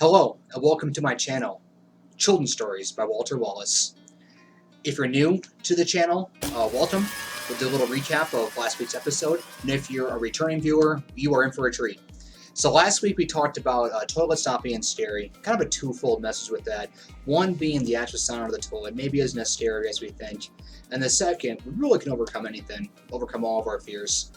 Hello, and welcome to my channel, Children's Stories by Walter Wallace. If you're new to the channel, welcome. We'll do a little recap of last week's episode, and if you're a returning viewer, you are in for a treat. So last week we talked about toilets not being scary, kind of a twofold message with that. One being the actual sound of the toilet maybe isn't as scary as we think, and the second, we really can overcome anything, overcome all of our fears.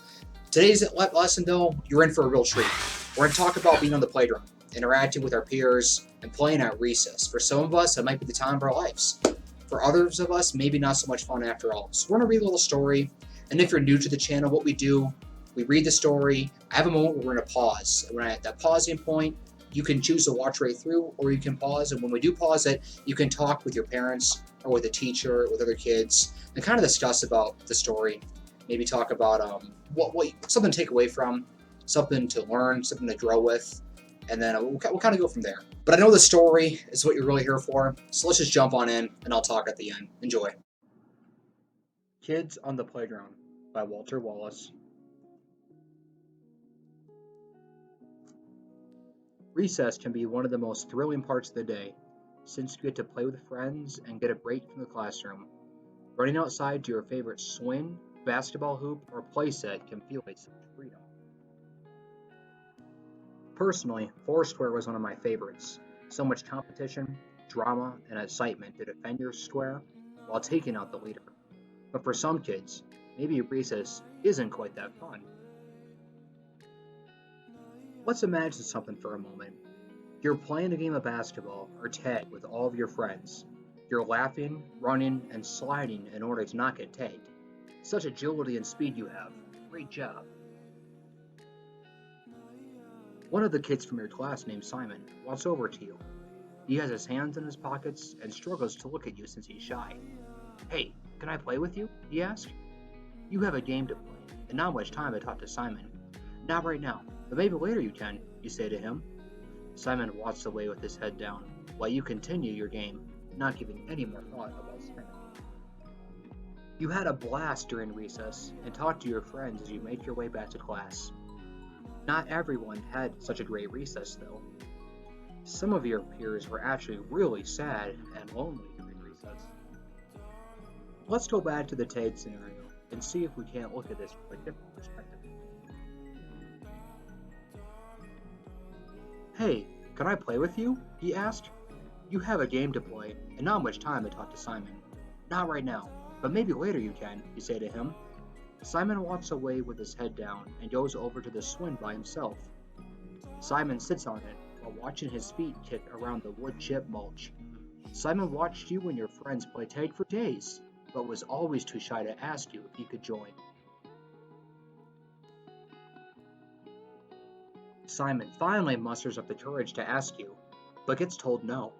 Today's lesson though, you're in for a real treat. We're going to talk about being on the playground, interacting with our peers, and playing at recess. For some of us, it might be the time of our lives. For others of us, maybe not so much fun after all. So we're going to read a little story, and if you're new to the channel, what we do, we read the story. I have a moment where we're going to pause. And when at that pausing point, you can choose to watch right through, or you can pause, and when we do pause it, you can talk with your parents, or with a teacher, or with other kids, and kind of discuss about the story. Maybe talk about what something to take away from, something to learn, something to grow with, and then we'll kind of go from there. But I know the story is what you're really here for, so let's just jump on in, and I'll talk at the end. Enjoy. Kids on the Playground by Walter Wallace. Recess can be one of the most thrilling parts of the day, since you get to play with friends and get a break from the classroom. Running outside to your favorite swing, basketball hoop, or playset can feel like such freedom. Personally, Foursquare was one of my favorites. So much competition, drama, and excitement to defend your square while taking out the leader. But for some kids, maybe recess isn't quite that fun. Let's imagine something for a moment. You're playing a game of basketball or tag with all of your friends. You're laughing, running, and sliding in order to not get tagged. Such agility and speed you have. Great job. One of the kids from your class named Simon walks over to you. He has his hands in his pockets and struggles to look at you since he's shy. "Hey, can I play with you?" he asks. "You have a game to play, and not much time to talk to Simon." "Not right now, but maybe later you can," you say to him. Simon walks away with his head down, while you continue your game, not giving any more thought about Simon. You had a blast during recess, and talked to your friends as you make your way back to class. Not everyone had such a great recess, though. Some of your peers were actually really sad and lonely during recess. Let's go back to the tag scenario and see if we can't look at this from a different perspective. "Hey, can I play with you?" he asked. You have a game to play, and not much time to talk to Simon. "Not right now, but maybe later you can," you say to him. Simon walks away with his head down and goes over to the swing by himself. Simon sits on it while watching his feet kick around the wood chip mulch. Simon watched you and your friends play tag for days, but was always too shy to ask you if he could join. Simon finally musters up the courage to ask you, but gets told no.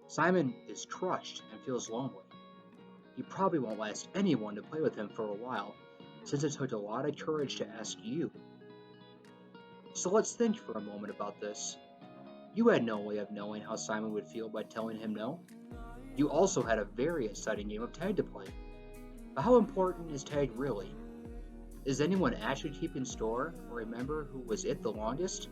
Simon is crushed and feels lonely. He probably won't ask anyone to play with him for a while, since it took a lot of courage to ask you. So let's think for a moment about this. You had no way of knowing how Simon would feel by telling him no. You also had a very exciting game of tag to play. But how important is tag really? Is anyone actually keeping score or remember who was it the longest?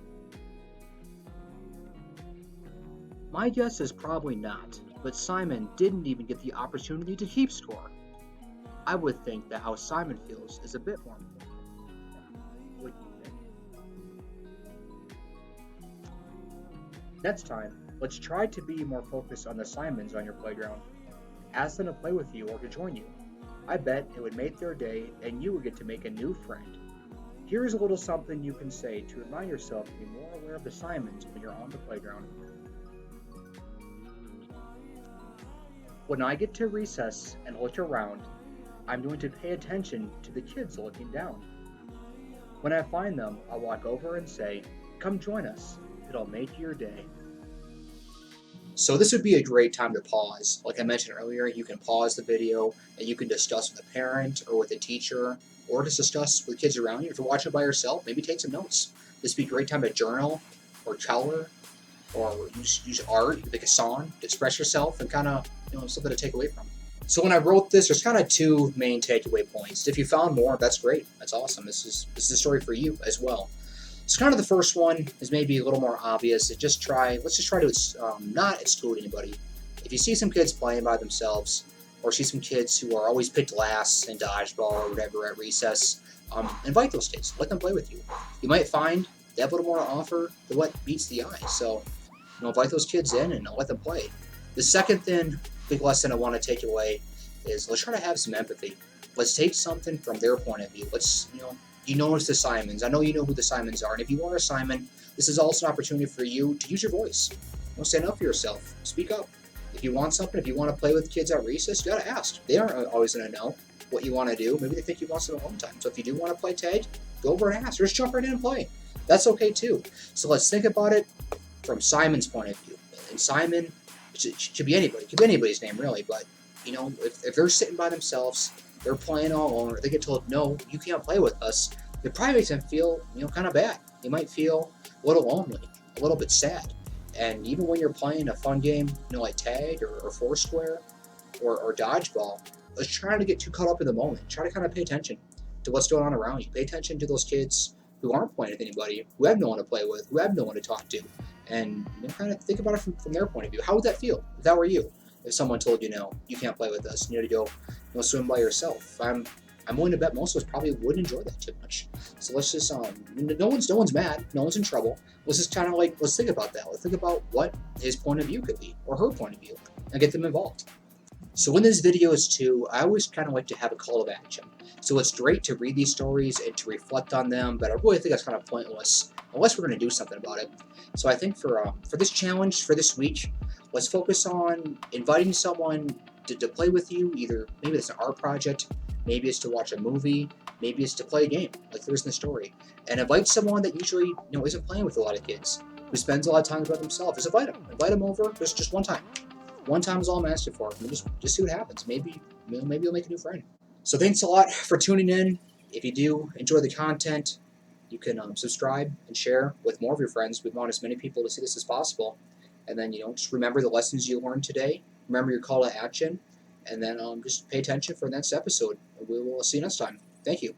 My guess is probably not, but Simon didn't even get the opportunity to keep score. I would think that how Simon feels is a bit more important. What do you think? Next time, let's try to be more focused on the Simons on your playground. Ask them to play with you or to join you. I bet it would make their day and you would get to make a new friend. Here's a little something you can say to remind yourself to be more aware of the Simons when you're on the playground. When I get to recess and look around, I'm going to pay attention to the kids looking down. When I find them, I'll walk over and say, "Come join us. It'll make your day." So this would be a great time to pause. Like I mentioned earlier, you can pause the video and you can discuss with a parent or with a teacher, or just discuss with kids around you. If you're watching it by yourself, maybe take some notes. This would be a great time to journal or color or use art, make a song to express yourself and kind of, something to take away from. So when I wrote this, there's kind of two main takeaway points. If you found more, that's great. That's awesome. This is a story for you as well. So kind of the first one is maybe a little more obvious. Let's just try to not exclude anybody. If you see some kids playing by themselves, or see some kids who are always picked last in dodgeball or whatever at recess, invite those kids. Let them play with you. You might find they have a little more to offer than what meets the eye. So, invite those kids in and let them play. The second thing, big lesson I want to take away is let's try to have some empathy. Let's take something from their point of view. You know it's the Simons. I know you know who the Simons are. And if you are a Simon, this is also an opportunity for you to use your voice. Stand up for yourself. Speak up. If you want something, if you want to play with kids at recess, you got to ask. They aren't always going to know what you want to do. Maybe they think you want some alone time. So if you do want to play tag, go over and ask. Or just jump right in and play. That's okay too. So let's think about it from Simon's point of view. And Simon, it should be anybody. It could be anybody's name really. But, if they're sitting by themselves, they're playing all alone, or they get told, no, you can't play with us, it probably makes them feel, kind of bad. You might feel a little lonely, a little bit sad. And even when you're playing a fun game, like tag or Foursquare or dodgeball, let's try to get too caught up in the moment. Try to kind of pay attention to what's going on around you. Pay attention to those kids who aren't playing with anybody, who have no one to play with, who have no one to talk to. And kind of think about it from their point of view. How would that feel if that were you? If someone told you, no, you can't play with us, you need to go swim by yourself. I'm willing to bet most of us probably wouldn't enjoy that too much. So let's just no one's mad, no one's in trouble. Let's just kind of let's think about that. Let's think about what his point of view could be or her point of view and get them involved. So in this videos too, I always kind of like to have a call to action. So it's great to read these stories and to reflect on them, but I really think that's kind of pointless unless we're going to do something about it. So I think for this challenge, for this week, let's focus on inviting someone to play with you. Either maybe it's an art project, maybe it's to watch a movie, maybe it's to play a game like there is in the story. And invite someone that usually isn't playing with a lot of kids, who spends a lot of time by themselves. Just invite them over just one time. One time is all I'm asking for. And just see what happens. Maybe you'll make a new friend. So thanks a lot for tuning in. If you do enjoy the content, you can subscribe and share with more of your friends. We want as many people to see this as possible. And then, just remember the lessons you learned today. Remember your call to action. And then just pay attention for the next episode. We will see you next time. Thank you.